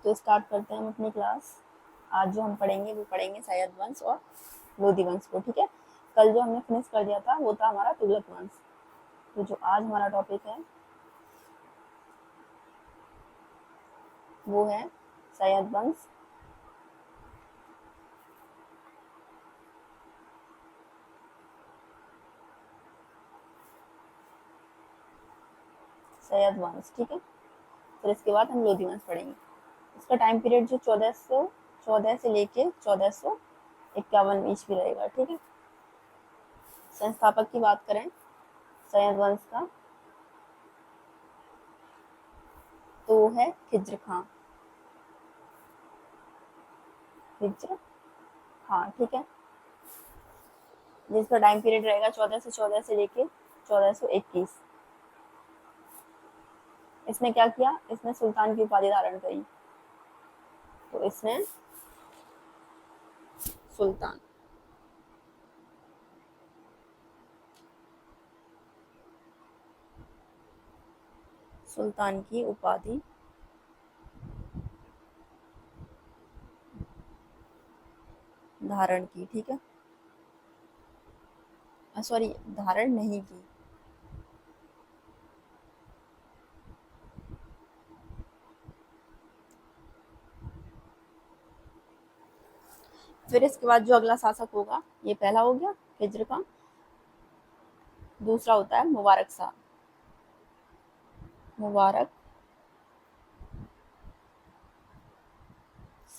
तो स्टार्ट करते हैं हम अपनी क्लास। आज जो हम पढ़ेंगे वो पढ़ेंगे सैयद वंश और लोधी वंश को। ठीक है, कल जो हमने फिनिश कर दिया था वो था हमारा तुगलक वंश। तो जो आज हमारा टॉपिक है वो है सैयद वंश। सैयद वंश, ठीक है। फिर इसके बाद हम लोधी वंश पढ़ेंगे। इसका टाइम पीरियड जो 1414 से लेके 1451 ईस्वी रहेगा। ठीक है। संस्थापक की बात करें सैयद वंश का तो वो है खिज्र खां। खिज्र खां, ठीक है, जिसका टाइम पीरियड रहेगा 1414 से लेके 1421। इसने क्या किया, इसने सुल्तान की उपाधि धारण करी। तो इसने सुल्तान सुल्तान की उपाधि धारण की। ठीक है, सॉरी, धारण नहीं की। फिर इसके बाद जो अगला शासक होगा, ये पहला हो गया खिज्र खां, दूसरा होता है मुबारक शाह। मुबारक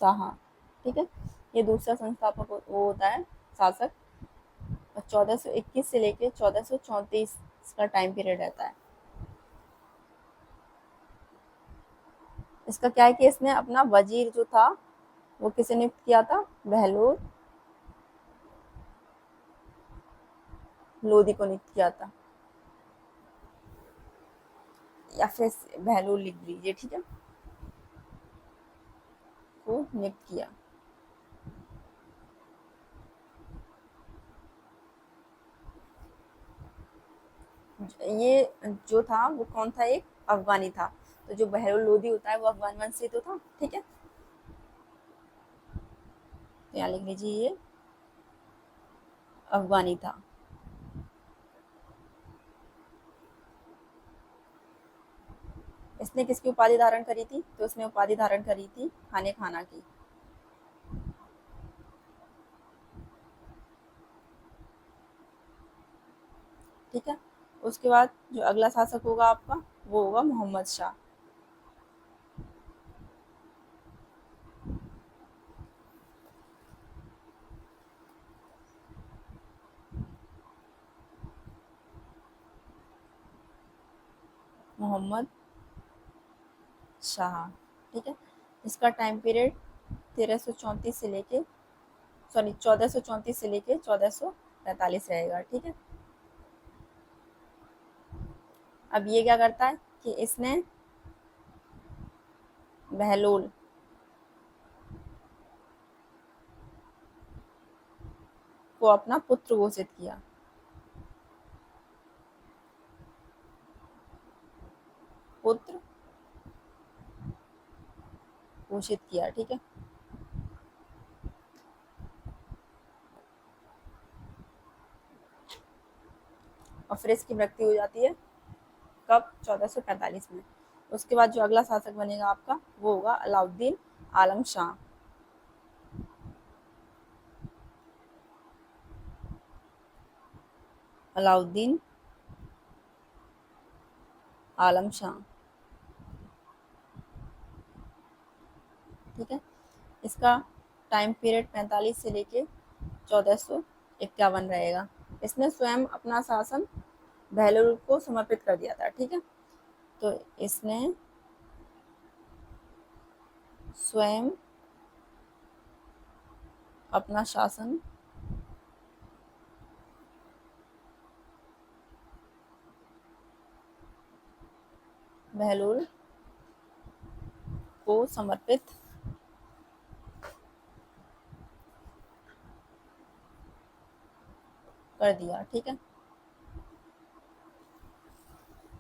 शाह, ठीक है, ये दूसरा संस्थापक वो होता है शासक। और 1421 से लेके 1434 इसका टाइम पीरियड रहता है। इसका क्या है कि इसने अपना वजीर जो था वो किसे नियुक्त किया था, बहलोल लोधी को नियुक्त किया था, या फिर बहलोल लिख लीजिए, ठीक है, को नियुक्त किया। ये जो था वो कौन था, एक अफगानी था। तो जो बहलोल लोधी होता है वो अफगान वंश से तो था। ठीक है, तो यहाँ लिख लीजिए ये अफगानी था। इसने किसकी उपाधि धारण करी थी, तो इसने उपाधि धारण करी थी खाने खाना की। ठीक है, उसके बाद जो अगला शासक होगा आपका वो होगा मोहम्मद शाह। मोहम्मद शाह, ठीक है, इसका टाइम पीरियड 1334 से लेके, सॉरी, 1434 से लेके 1445 रहेगा। ठीक है, अब ये क्या करता है कि इसने बहलोल को अपना पुत्र घोषित किया। पुत्र घोषित किया, ठीक है। और फिर इसकी मृत्यु हो जाती है कब, 1445 में। उसके बाद जो अगला शासक बनेगा आपका वो होगा अलाउद्दीन आलम शाह। अलाउद्दीन आलम शाह, ठीक है, इसका टाइम पीरियड 45 से लेके 1451 रहेगा। इसने स्वयं अपना शासन बहलोल को समर्पित कर दिया था। ठीक है, तो इसने स्वयं अपना शासन बहलोल को समर्पित कर दिया। ठीक है,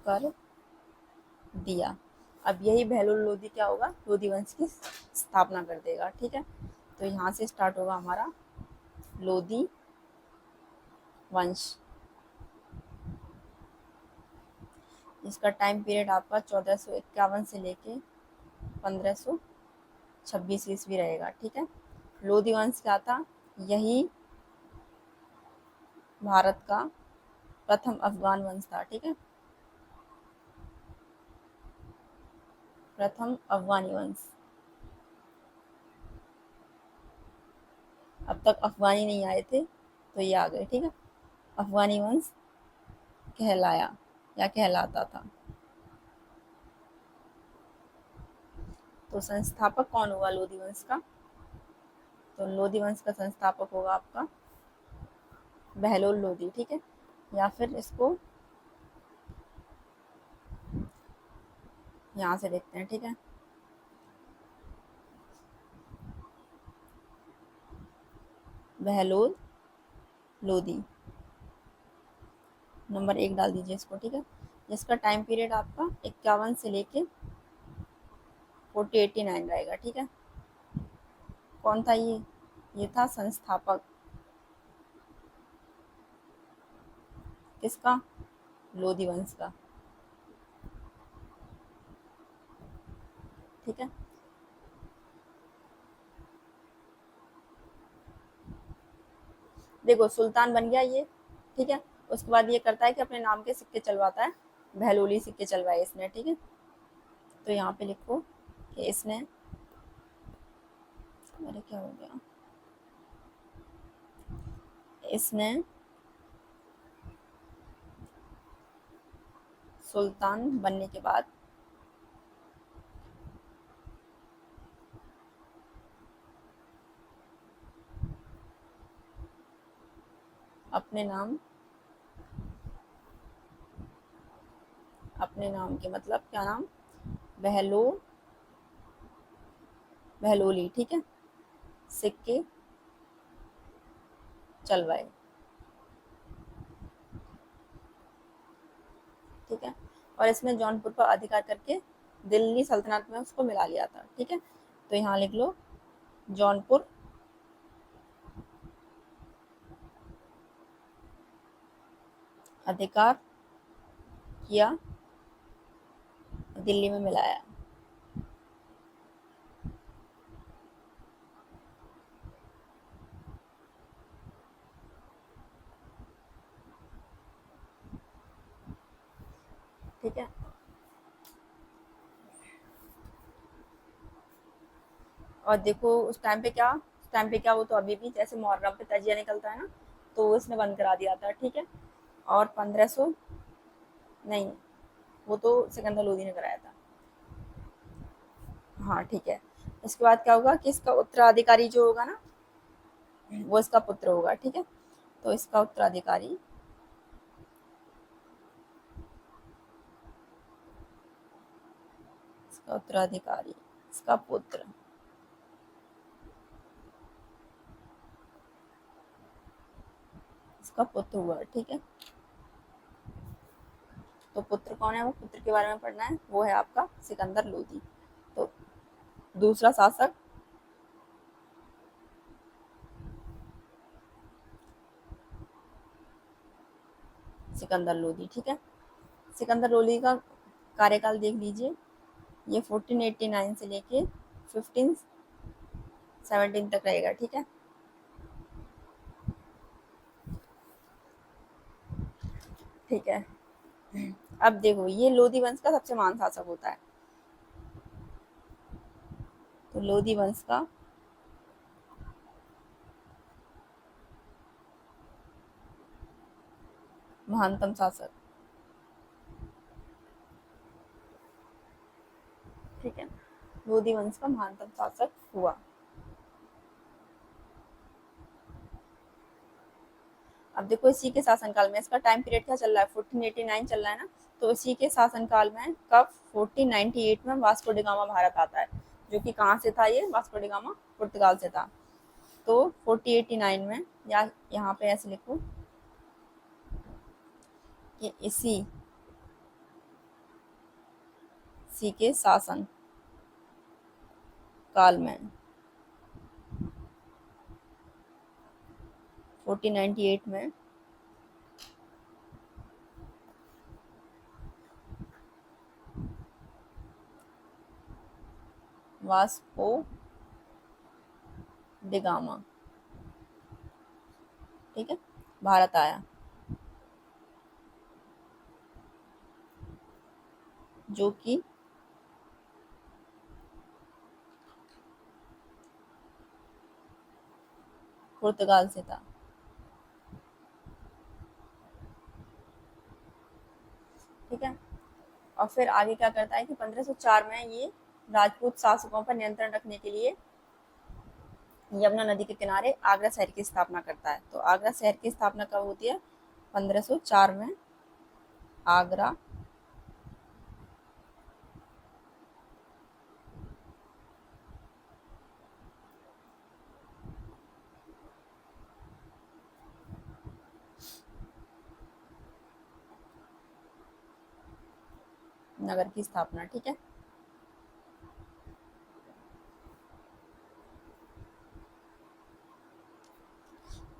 कर दिया। अब यही बहलोल लोधी क्या होगा, लोधी वंश की स्थापना कर देगा। ठीक है, तो यहाँ से स्टार्ट होगा हमारा लोधी वंश। इसका टाइम पीरियड आपका 1451 से लेके 1526 ईस्वी रहेगा। ठीक है, लोधी वंश क्या था, यही भारत का प्रथम अफगान वंश था। ठीक है, प्रथम अफगानी वंश। अब तक अफगानी नहीं आए थे तो ये आ गए। ठीक है, अफगानी वंश कहलाया या कहलाता था। तो संस्थापक कौन होगा लोधी वंश का, तो लोधी वंश का संस्थापक होगा आपका बहलोल लोधी। ठीक है, या फिर इसको यहाँ से देखते हैं। ठीक है, बहलोल लोधी नंबर 1 डाल दीजिए इसको। ठीक है, जिसका टाइम पीरियड आपका 51 से लेके 4089 रहेगा। ठीक है, कौन था ये था संस्थापक किसका, लोधी वंश का। ठीक है, देखो सुल्तान बन गया ये। ठीक है, उसके बाद ये करता है कि अपने नाम के सिक्के चलवाता है, बहलोली सिक्के चलवाए इसने। ठीक है, तो यहाँ पे लिखो कि इसने, अरे क्या हो गया, इसने सुल्तान बनने के बाद अपने नाम के मतलब क्या नाम, बहलो बहलोली। ठीक है, सिक्के चलवाए। ठीक है, और इसने जौनपुर पर अधिकार करके दिल्ली सल्तनत में उसको मिला लिया था। ठीक है, तो यहाँ लिख लो जौनपुर अधिकार किया, दिल्ली में मिलाया। ठीक है, और देखो उस टाइम पे क्या, वो तो अभी भी जैसे मुहर्रम पे तजिया निकलता है ना, तो वो इसने बंद करा दिया था। ठीक है, और 1500 नहीं, वो तो सिकंदर लोदी ने कराया था। हाँ ठीक है, इसके बाद क्या होगा कि इसका उत्तराधिकारी जो होगा ना, वो इसका पुत्र होगा। ठीक है, तो इसका उत्तराधिकारी इसका उत्तराधिकारी इसका पुत्र, इसका पुत्र हुआ। ठीक है, तो पुत्र कौन है, वो पुत्र के बारे में पढ़ना है, वो है आपका सिकंदर लोदी। तो दूसरा शासक सिकंदर लोदी। ठीक है, सिकंदर लोदी का कार्यकाल देख लीजिए, ये 1489 से लेके 1517 तक रहेगा। ठीक है, ठीक है, अब देखो ये लोधी वंश का सबसे महान शासक होता है, तो लोधी वंश का महानतम शासक। ठीक है, लोधी वंश का महानतम शासक हुआ। अब देखो इसी के शासनकाल में, इसका टाइम पीरियड क्या चल रहा है, 1489 चल रहा है ना, तो इसी के शासनकाल में कब 1498 में वास्को डी गामा भारत आता है, जो कि कहाँ से था, ये वास्को डी गामा पुर्तगाल से था। तो 1489 में, या यहाँ पे ऐसे लिखो कि इसी इसी के शासन काल में 1498 में वास्को डी गामा, ठीक है, भारत आया, जो कि पुर्तगाल से था। ठीक है, और फिर आगे क्या करता है कि 1504 में ये राजपूत शासकों पर नियंत्रण रखने के लिए यमुना नदी के किनारे आगरा शहर की स्थापना करता है। तो आगरा शहर की स्थापना कब होती है? 1504 में आगरा नगर की स्थापना, ठीक है।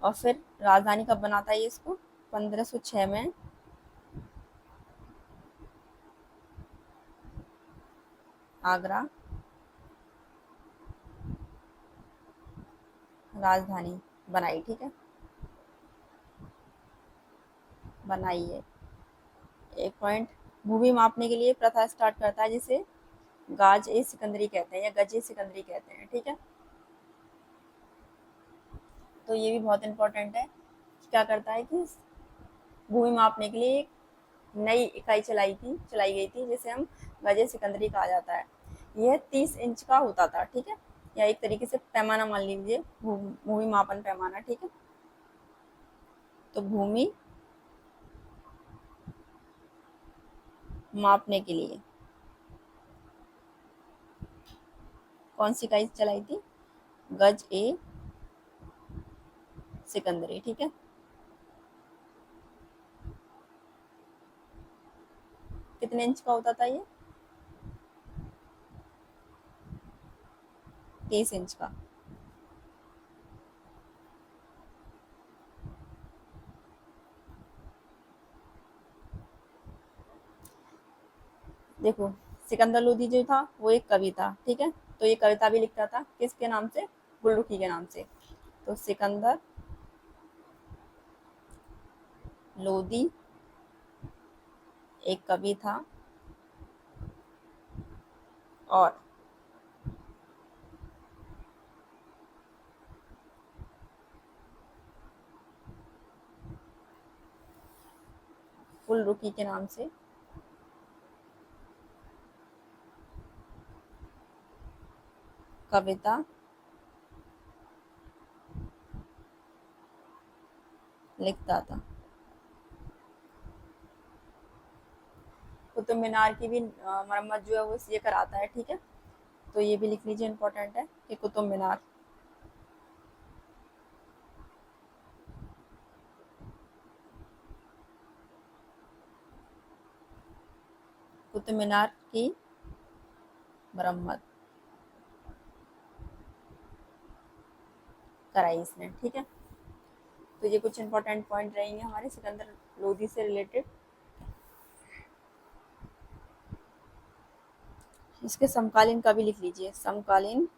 और फिर राजधानी कब बनाता है ये इसको? 1506 में आगरा राजधानी बनाई, ठीक है, बनाई है। एक पॉइंट, भूमि मापने के लिए प्रथा स्टार्ट करता है जिसे गाज ए सिकंदरी कहते हैं या गज ए सिकंदरी कहते हैं, ठीक है। तो ये भी बहुत इंपॉर्टेंट है। क्या करता है कि भूमि मापने के लिए एक नई इकाई चलाई गई थी जिसे हम गजे सिकंदरी कहा जाता है। यह 30 इंच का होता था, ठीक है, या एक तरीके से पैमाना मान लीजिए, भूमि मापन पैमाना, ठीक है। तो भूमि मापने के लिए कौन सी इकाई चलाई थी? गज ए सिकंदरी, ठीक है। कितने इंच का होता था ये? 30 इंच का। देखो, सिकंदर लोदी जो था वो एक कवि था, ठीक है। तो ये कविता भी लिखता था, किसके नाम से? गुल्लुकी के नाम से। तो सिकंदर लोदी एक कवि था और गुल्लुकी के नाम से कविता लिखता था। कुतुब मीनार की भी मरम्मत जो है वो ये कराता है, ठीक है। तो ये भी लिख लीजिए, इंपॉर्टेंट है कि कुतुब मीनार कुतुब मीनार की मरम्मत कराई इसने, ठीक है। तो ये कुछ इंपॉर्टेंट पॉइंट रहेंगे हमारे सिकंदर लोदी से रिलेटेड। इसके समकालीन कवि लिख लीजिए, समकालीन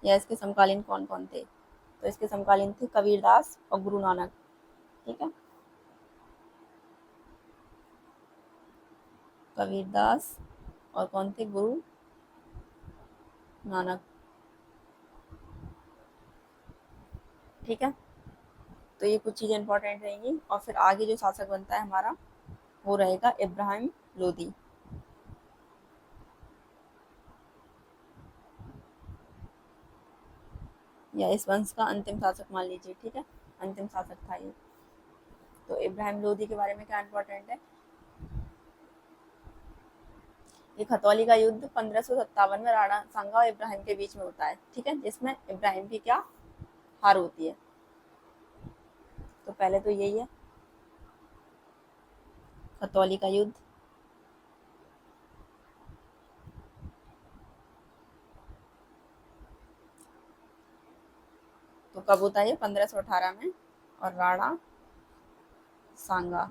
या इसके समकालीन कौन कौन थे? तो इसके समकालीन थे कबीरदास और गुरु नानक, ठीक है। कबीरदास और कौन थे? गुरु नानक, ठीक है। तो ये कुछ चीज़ें इंपॉर्टेंट रहेंगी। और फिर आगे जो शासक बनता है हमारा वो रहेगा इब्राहिम लोदी, या इस वंश का अंतिम शासक मान लीजिए, ठीक है, अंतिम शासक था ये। तो इब्राहिम लोदी के बारे में क्या इंपॉर्टेंट है? ये खतौली का युद्ध 1557 में राणा सांगा और इब्राहिम के बीच में होता है, ठीक है, जिसमें इब्राहिम की क्या हार होती है। तो पहले तो यही है खतौली का युद्ध तो कब होता है ये? 1518 में, और राणा सांगा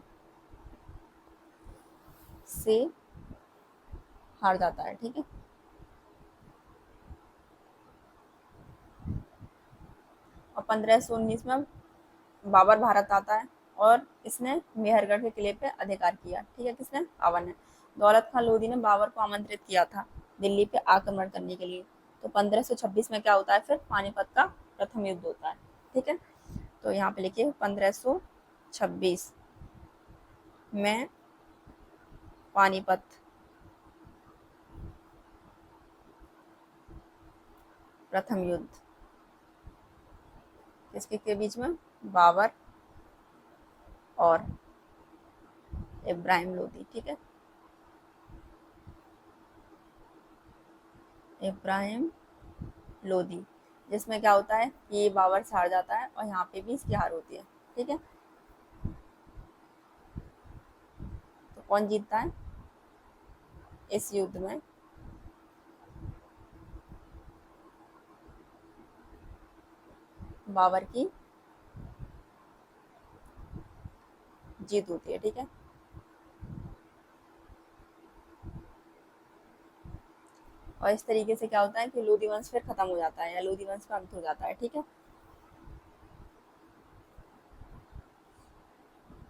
से हार जाता है, ठीक है। और 1519 में बाबर भारत आता है और इसने मेहरगढ़ के किले पे अधिकार किया, ठीक है। किसने? बाबर ने। दौलत खान लोधी ने बाबर को आमंत्रित किया था दिल्ली पे आक्रमण करने के लिए। तो 1526 में क्या होता है फिर? पानीपत का प्रथम युद्ध होता है, ठीक है। तो यहाँ पे लिखिए 1526 में पानीपत प्रथम युद्ध किसके के बीच में? बाबर और इब्राहिम लोधी, ठीक है। इब्राहिम लोधी, जिसमें क्या होता है कि ये बाबर से हार जाता है और यहाँ पे भी इसकी हार होती है, ठीक है। तो कौन जीतता है इस युद्ध में? बाबर की जीत होती है, ठीक है। और इस तरीके से क्या होता है कि लोधी वंश फिर खत्म हो जाता है, या लोधी वंश का अंत हो जाता है, ठीक है।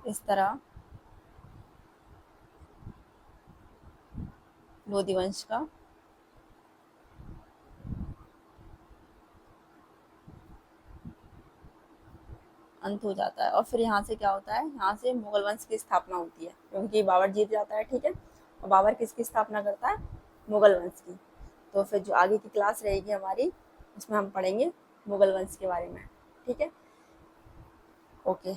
इस तरह लोधी वंश का अंत हो जाता है। और फिर यहाँ से क्या होता है? यहाँ से मुगल वंश की स्थापना होती है, क्योंकि बाबर जीत जाता है, ठीक है। और बाबर किसकी स्थापना करता है? मुगल वंश की। तो फिर जो आगे की क्लास रहेगी हमारी, उसमें हम पढ़ेंगे मुगल वंश के बारे में, ठीक है। ओके।